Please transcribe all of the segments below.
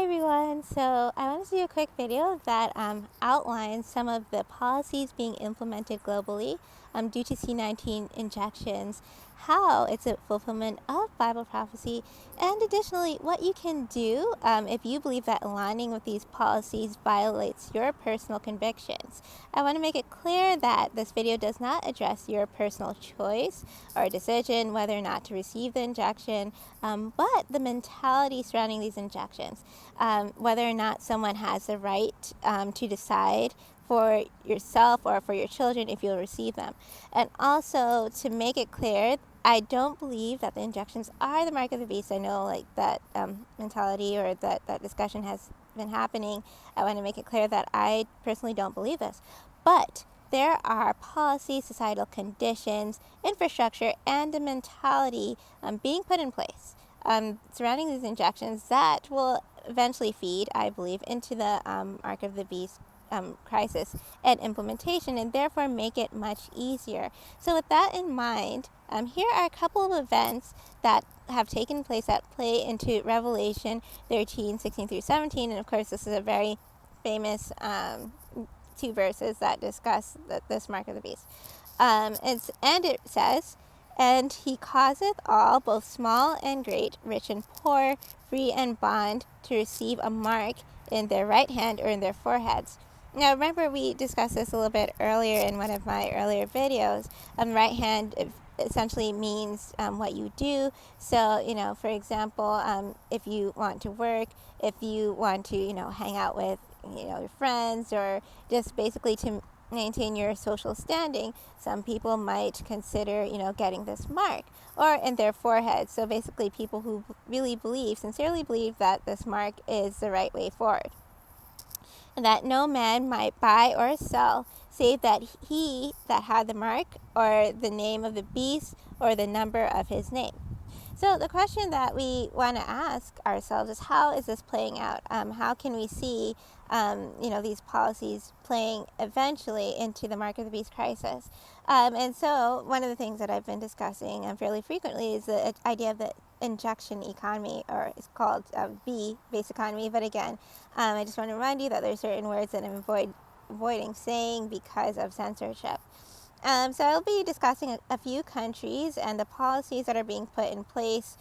everyone. So I wanted to do a quick video that outlines some of the policies being implemented globally due to C19 injections, how it's a fulfillment of Bible prophecy, and additionally what you can do if you believe that aligning with these policies violates your personal convictions. I want to make it clear that this video does not address your personal choice or decision whether or not to receive the injection, but the mentality surrounding these injections, whether or not someone has the right to decide for yourself or for your children if you'll receive them. And also, to make it clear, I don't believe that the injections are the mark of the beast. I know that mentality or that discussion has been happening. I want to make it clear that I personally don't believe this. But there are policies, societal conditions, infrastructure, and a mentality being put in place surrounding these injections that will eventually feed, I believe, into the mark of the beast crisis and implementation, and therefore make it much easier. So with that in mind, here are a couple of events that have taken place that play into Revelation 13, 16 through 17, and of course this is a very famous two verses that discuss this mark of the beast. And it says, "And he causeth all, both small and great, rich and poor, free and bond, to receive a mark in their right hand or in their foreheads." Now, remember, we discussed this a little bit earlier in one of my earlier videos. Right hand essentially means what you do. So, for example, if you want to work, if you want to, hang out with, your friends, or just basically to maintain your social standing, some people might consider, getting this mark or in their forehead. So basically, people who really sincerely believe that this mark is the right way forward, and that no man might buy or sell, save that he that had the mark, or the name of the beast, or the number of his name. So the question that we want to ask ourselves is, how is this playing out? How can we see, these policies playing eventually into the mark of the beast crisis? And so one of the things that I've been discussing fairly frequently is the idea of the injection economy, or it's called base economy. But again, I just want to remind you that there's certain words that I'm avoiding saying because of censorship. So I'll be discussing a few countries and the policies that are being put in place,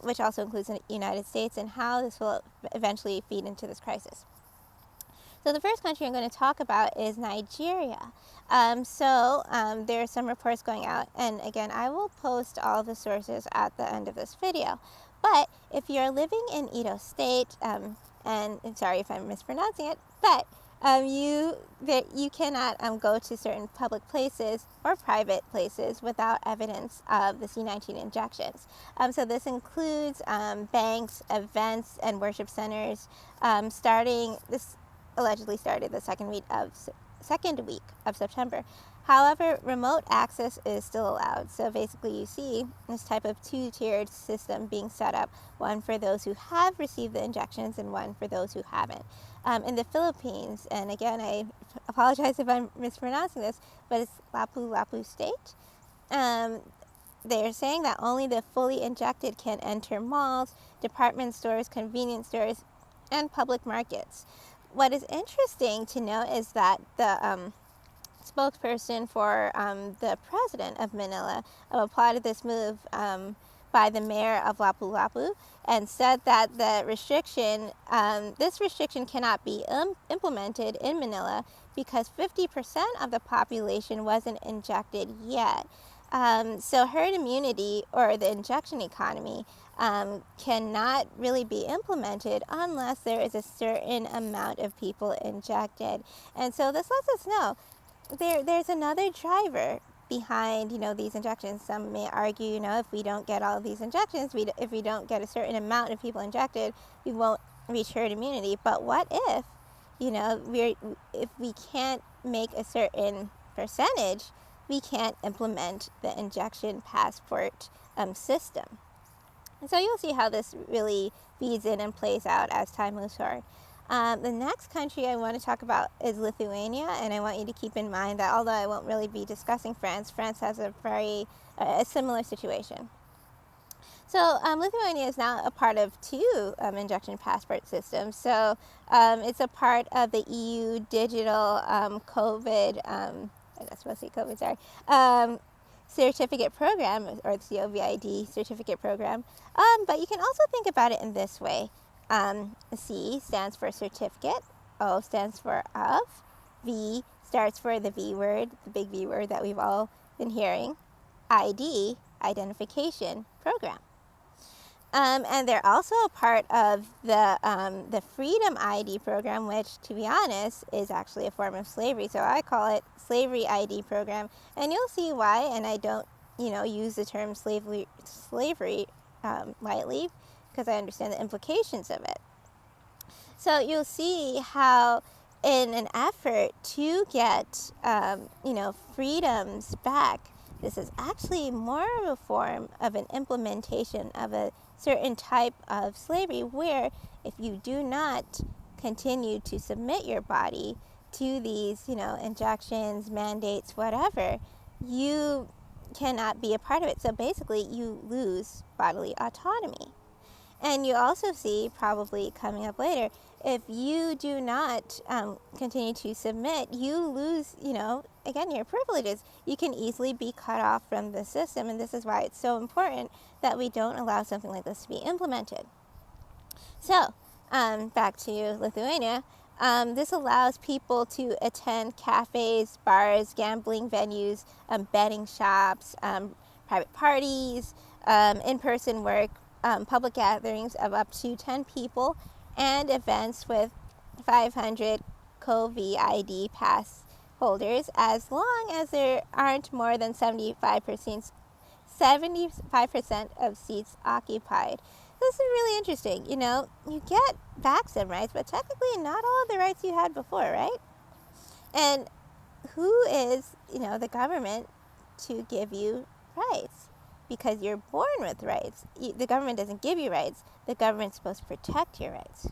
which also includes the United States, and how this will eventually feed into this crisis. So the first country I'm going to talk about is Nigeria. There are some reports going out, and again, I will post all the sources at the end of this video. But if you're living in Edo State, and I'm sorry if I'm mispronouncing it, but you cannot go to certain public places or private places without evidence of the C19 injections. So this includes banks, events, and worship centers. This allegedly started the second week of September. However, remote access is still allowed. So basically, you see this type of two-tiered system being set up, one for those who have received the injections and one for those who haven't. In the Philippines, and again, I apologize if I'm mispronouncing this, but it's Lapu-Lapu State. They're saying that only the fully injected can enter malls, department stores, convenience stores, and public markets. What is interesting to note is that the spokesperson for the president of Manila applauded this move by the mayor of Lapu-Lapu, and said that this restriction cannot be implemented in Manila because 50% of the population wasn't injected yet. So herd immunity, or the injection economy, cannot really be implemented unless there is a certain amount of people injected. And so this lets us know there's another driver behind these injections. Some may argue, if we don't get all of these injections, if we don't get a certain amount of people injected, we won't reach herd immunity. But what if if we can't make a certain percentage, we can't implement the injection passport system? And so you'll see how this really feeds in and plays out as time moves forward. The next country I want to talk about is Lithuania, and I want you to keep in mind that although I won't really be discussing France has a very similar situation. So Lithuania is now a part of two injection passport systems. So it's a part of the EU digital COVID, I was supposed to say COVID, sorry, certificate program, or the COVID certificate program. But you can also think about it in this way. C stands for certificate, O stands for of, V starts for the V word, the big V word that we've all been hearing, ID, identification program. And they're also a part of the Freedom ID program, which, to be honest, is actually a form of slavery. So I call it Slavery ID program, and you'll see why. And I don't, use the term slavery lightly, because I understand the implications of it. So you'll see how, in an effort to get, freedoms back, this is actually more of a form of an implementation of a certain type of slavery, where if you do not continue to submit your body to these, injections, mandates, whatever, you cannot be a part of it. So basically, you lose bodily autonomy. And you also see, probably coming up later, if you do not continue to submit, you lose, again, your privileges. You can easily be cut off from the system, and this is why it's so important that we don't allow something like this to be implemented. So, back to Lithuania. This allows people to attend cafes, bars, gambling venues, betting shops, private parties, in-person work, public gatherings of up to 10 people, and events with 500 COVID ID pass holders, as long as there aren't more than 75% of seats occupied. This is really interesting. You get back some rights, but technically not all of the rights you had before, right? And who is, the government to give you rights? Because you're born with rights. The government doesn't give you rights. The government's supposed to protect your rights.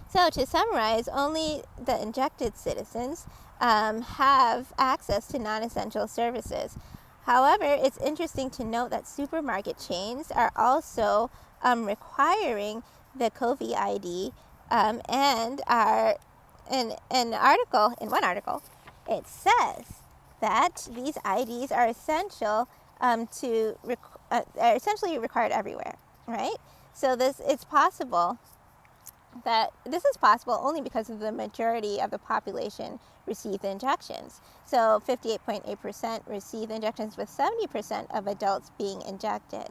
So to summarize, only the injected citizens have access to non-essential services. However, it's interesting to note that supermarket chains are also requiring the COVID ID, and are in one article, it says that these IDs are essential are essentially required everywhere, right? So it's possible that this is possible only because of the majority of the population receive the injections. So 58.8% receive injections, with 70% of adults being injected.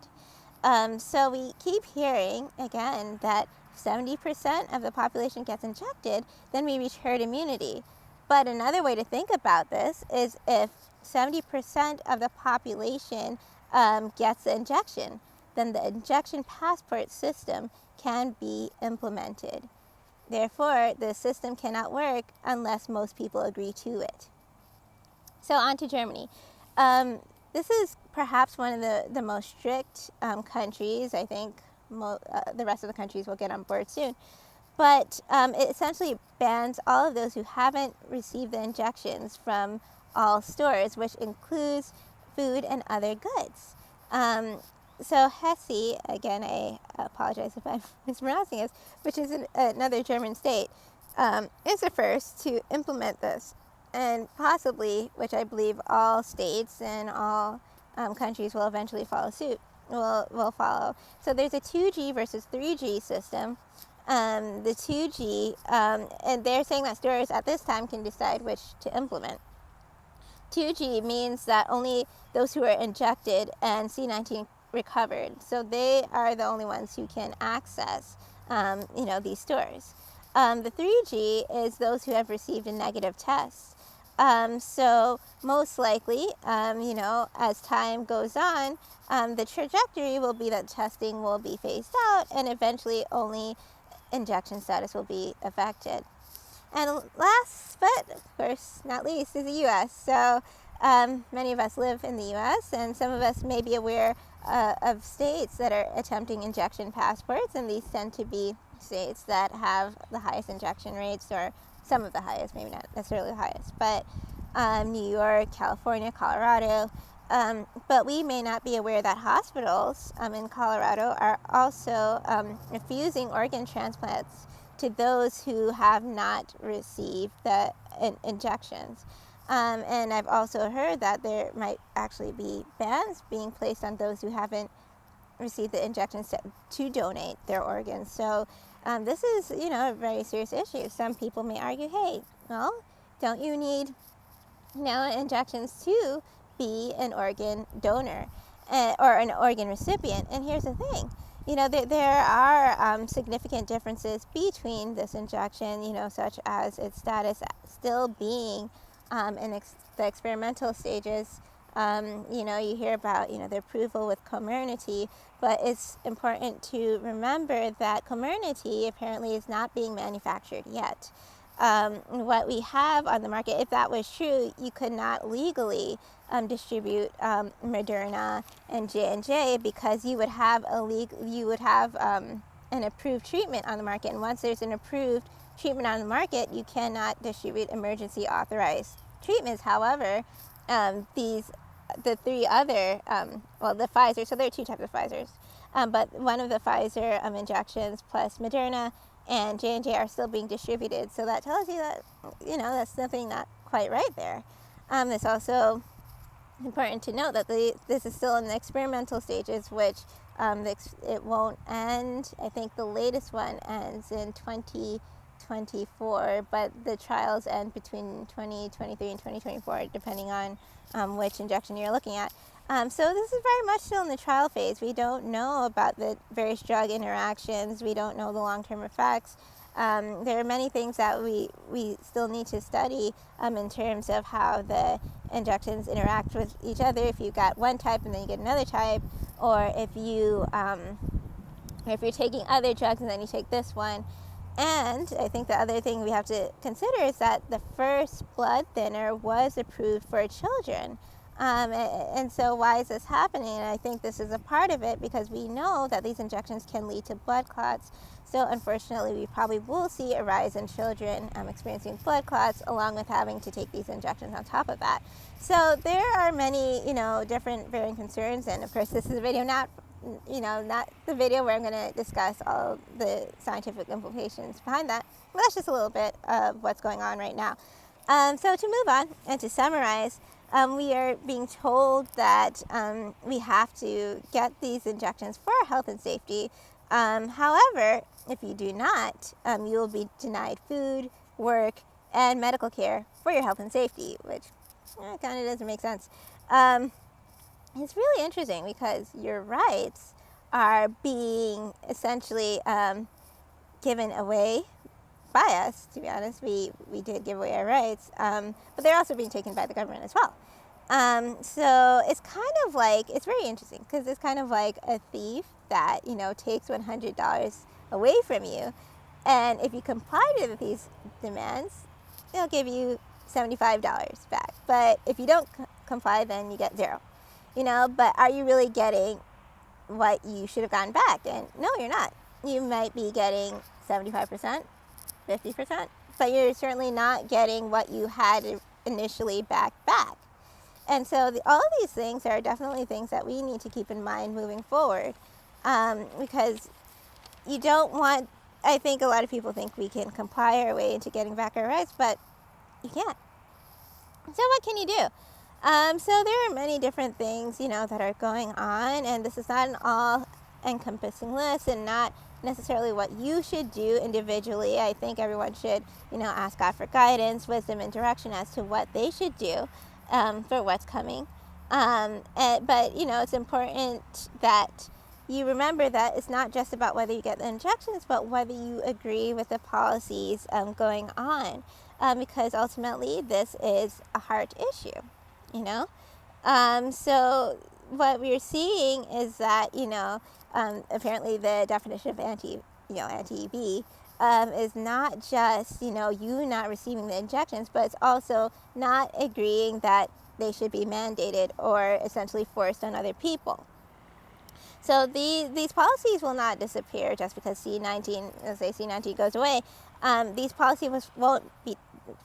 So we keep hearing, again, that 70% of the population gets injected, then we reach herd immunity. But another way to think about this is, if 70% of the population gets the injection, then the injection passport system can be implemented. Therefore, the system cannot work unless most people agree to it. So on to Germany. This is perhaps one of the most strict countries. I think the rest of the countries will get on board soon. But it essentially bans all of those who haven't received the injections from all stores, which includes food and other goods. So Hesse, again, I apologize if I'm mispronouncing this, which is another German state, is the first to implement this. And possibly, which I believe all states and all countries will eventually follow suit, will follow. So there's a 2G versus 3G system. The 2G, and they're saying that stores at this time can decide which to implement. 2G means that only those who are injected and C19 recovered, so they are the only ones who can access, these stores. The 3G is those who have received a negative test. So most likely, as time goes on, the trajectory will be that testing will be phased out, and eventually only injection status will be affected. And last but of course not least is the U.S. So many of us live in the U.S., and some of us may be aware of states that are attempting injection passports, and these tend to be states that have the highest injection rates, or some of the highest, maybe not necessarily the highest, but New York, California, Colorado, But we may not be aware that hospitals in Colorado are also refusing organ transplants to those who have not received the injections. And I've also heard that there might actually be bans being placed on those who haven't received the injections to donate their organs. So this is, a very serious issue. Some people may argue, hey, well, don't you need injections to be an organ donor or an organ recipient? And here's the thing. There are significant differences between this injection, such as its status still being in the experimental stages. You hear about, the approval with Comirnarty, but it's important to remember that Comirnarty apparently is not being manufactured yet. What we have on the market, if that was true, you could not legally distribute Moderna and J&J because you would have an approved treatment on the market, and once there's an approved treatment on the market, you cannot distribute emergency authorized treatments. However, the three other, the Pfizer, so there are two types of Pfizers, but one of the Pfizer injections plus Moderna and J&J are still being distributed. So that tells you that, that's something not quite right there. It's also important to note that this is still in the experimental stages, which it won't end. I think the latest one ends in 2024, but the trials end between 2023 and 2024, depending on which injection you're looking at. So this is very much still in the trial phase. We don't know about the various drug interactions. We don't know the long-term effects. There are many things that we still need to study in terms of how the injections interact with each other. If you got one type and then you get another type, or if you're taking other drugs and then you take this one. And I think the other thing we have to consider is that the first blood thinner was approved for children. And so why is this happening? And I think this is a part of it because we know that these injections can lead to blood clots. So unfortunately, we probably will see a rise in children experiencing blood clots, along with having to take these injections on top of that. So there are many, different varying concerns. And of course, this is a video not the video where I'm going to discuss all the scientific implications behind that. But that's just a little bit of what's going on right now. So to move on and to summarize, we are being told that we have to get these injections for our health and safety. However, if you do not, you will be denied food, work, and medical care for your health and safety, which kind of doesn't make sense. It's really interesting because your rights are being essentially given away by us. To be honest, we did give away our rights, but they're also being taken by the government as well. So it's kind of like, it's very interesting because it's kind of like a thief that, takes $100 away from you. And if you comply to these demands, they'll give you $75 back. But if you don't comply, then you get zero. But are you really getting what you should have gotten back? And no, you're not. You might be getting 75%, 50%, but you're certainly not getting what you had initially back. And so all of these things are definitely things that we need to keep in mind moving forward, because you don't want, I think a lot of people think we can comply our way into getting back our rights, but you can't. So what can you do? So there are many different things, that are going on, and this is not an all-encompassing list and not necessarily what you should do individually. I think everyone should, ask God for guidance, wisdom, and direction as to what they should do for what's coming. But, it's important that you remember that it's not just about whether you get the injections, but whether you agree with the policies going on, because ultimately this is a heart issue. So what we're seeing is that, apparently the definition of anti-B is not just, you not receiving the injections, but it's also not agreeing that they should be mandated or essentially forced on other people. So these policies will not disappear just because C19 goes away. These policies won't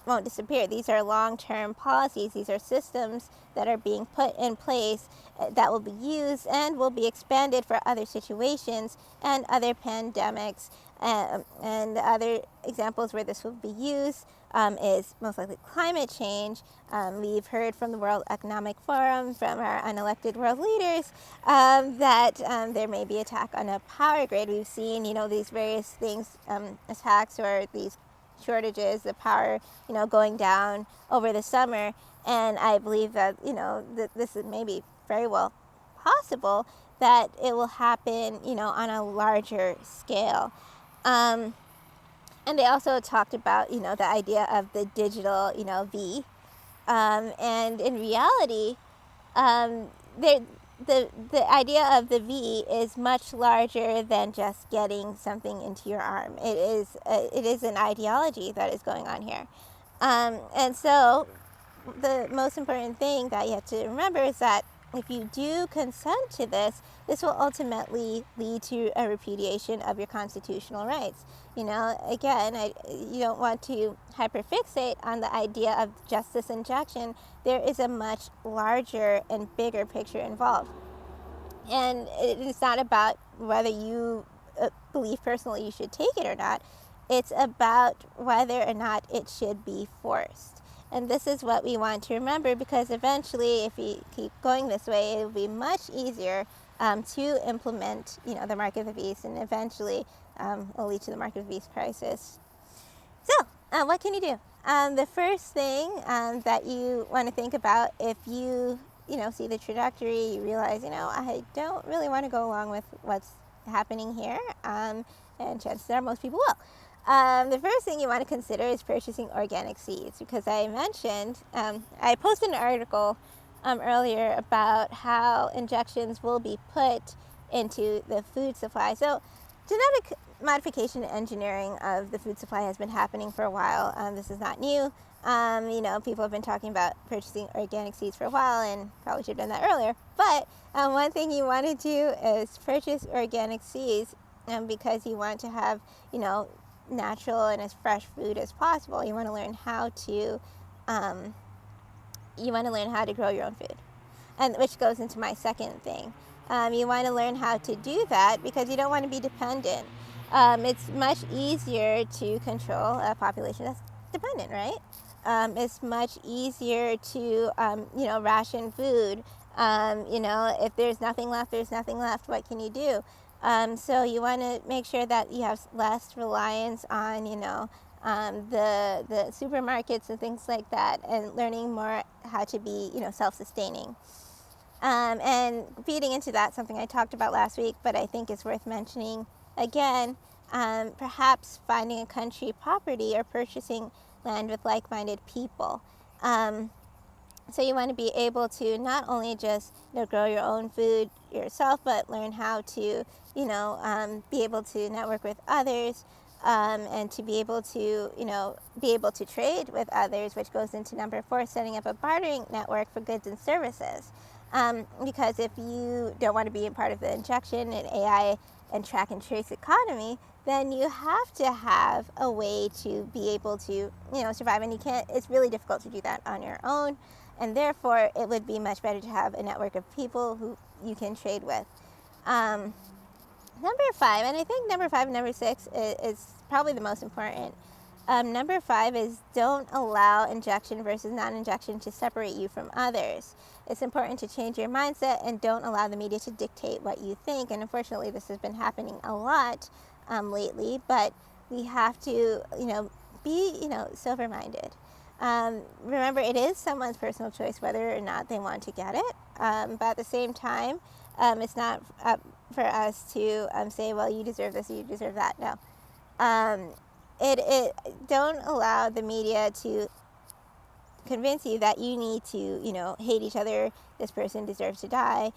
won't disappear. These are long-term policies. These are systems that are being put in place that will be used and will be expanded for other situations and other pandemics. And other examples where this will be used is most likely climate change. We've heard from the World Economic Forum, from our unelected world leaders, that there may be attack on a power grid. We've seen, these various things, attacks or these shortages of power, going down over the summer. And I believe that, that this is maybe very well possible that it will happen, on a larger scale. And they also talked about, the idea of the digital, V. And in reality, the idea of the V is much larger than just getting something into your arm. It is an ideology that is going on here. And so the most important thing that you have to remember is that if you do consent to this, this will ultimately lead to a repudiation of your constitutional rights. Again, you don't want to hyperfixate on the idea of just this injection. There is a much larger and bigger picture involved. And it is not about whether you believe personally you should take it or not. It's about whether or not it should be forced. And this is what we want to remember, because eventually, if we keep going this way, it will be much easier to implement, the market of the beast, and eventually will lead to the market of the beast crisis. So, what can you do? The first thing that you want to think about, if you see the trajectory, you realize, I don't really want to go along with what's happening here, and chances are most people will. The first thing you want to consider is purchasing organic seeds, because I mentioned, I posted an article earlier about how injections will be put into the food supply. So genetic modification and engineering of the food supply has been happening for a while. This is not new. People have been talking about purchasing organic seeds for a while, and probably should have done that earlier. But one thing you want to do is purchase organic seeds, because you want to have, natural and as fresh food as possible. You want to learn how to grow your own food, and which goes into my second thing. You want to learn how to do that because you don't want to be dependent. It's much easier to control a population that's dependent, right? It's much easier to ration food. If there's nothing left, there's nothing left. What can you do? So you want to make sure that you have less reliance on, the supermarkets and things like that, and learning more how to be, self-sustaining. And feeding into that, something I talked about last week, but I think is worth mentioning again, perhaps finding a country property or purchasing land with like-minded people. So you want to be able to not only just grow your own food yourself, but learn how to be able to network with others, and to be able to trade with others, which goes into number 4, setting up a bartering network for goods and services. Because if you don't want to be a part of the injection and AI and track and trace economy, then you have to have a way to be able to survive, and it's really difficult to do that on your own. And therefore, it would be much better to have a network of people who you can trade with. Number 5, and I think number 5 and number 6 is probably the most important. Number 5 is don't allow injection versus non-injection to separate you from others. It's important to change your mindset and don't allow the media to dictate what you think. And unfortunately, this has been happening a lot lately, but we have to, be, sober-minded. Remember, it is someone's personal choice whether or not they want to get it, but at the same time, it's not up for us to say, well, you deserve this, or you deserve that. No. Don't allow the media to convince you that you need to, hate each other, this person deserves to die,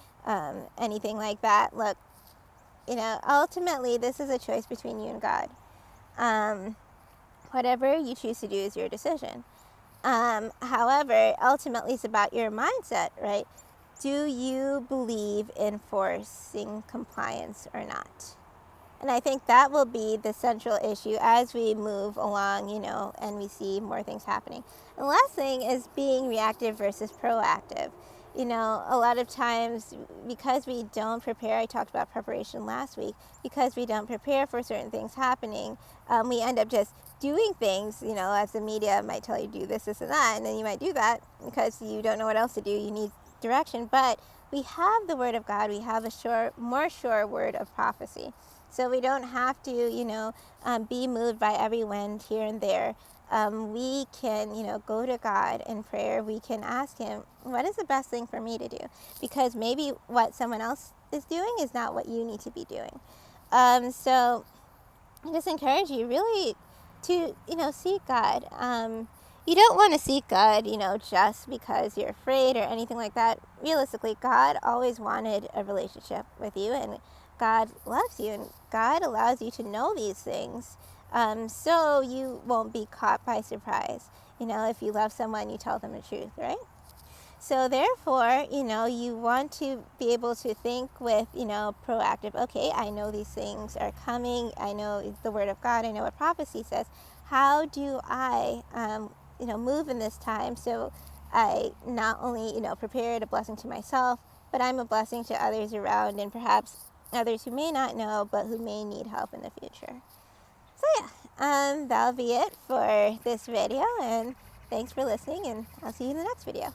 anything like that. Look, ultimately, this is a choice between you and God. Whatever you choose to do is your decision. However, ultimately, it's about your mindset, right? Do you believe in forcing compliance or not? And I think that will be the central issue as we move along, and we see more things happening. And the last thing is being reactive versus proactive. A lot of times, because we don't prepare, I talked about preparation last week, because we don't prepare for certain things happening, we end up just doing things, as the media might tell you, do this, this, and that, and then you might do that because you don't know what else to do. You need direction. But we have the Word of God. We have a more sure word of prophecy. So we don't have to, be moved by every wind here and there. We can, go to God in prayer. We can ask Him, what is the best thing for me to do? Because maybe what someone else is doing is not what you need to be doing. So I just encourage you really to, seek God. You don't want to seek God, just because you're afraid or anything like that. Realistically, God always wanted a relationship with you, and God loves you, and God allows you to know these things, so you won't be caught by surprise. If you love someone, you tell them the truth, right? So therefore, you want to be able to think with, proactive, okay, I know these things are coming. I know the Word of God. I know what prophecy says. How do I, move in this time so I not only, prepare a blessing to myself, but I'm a blessing to others around, and perhaps others who may not know, but who may need help in the future. So yeah, that'll be it for this video, and thanks for listening, and I'll see you in the next video.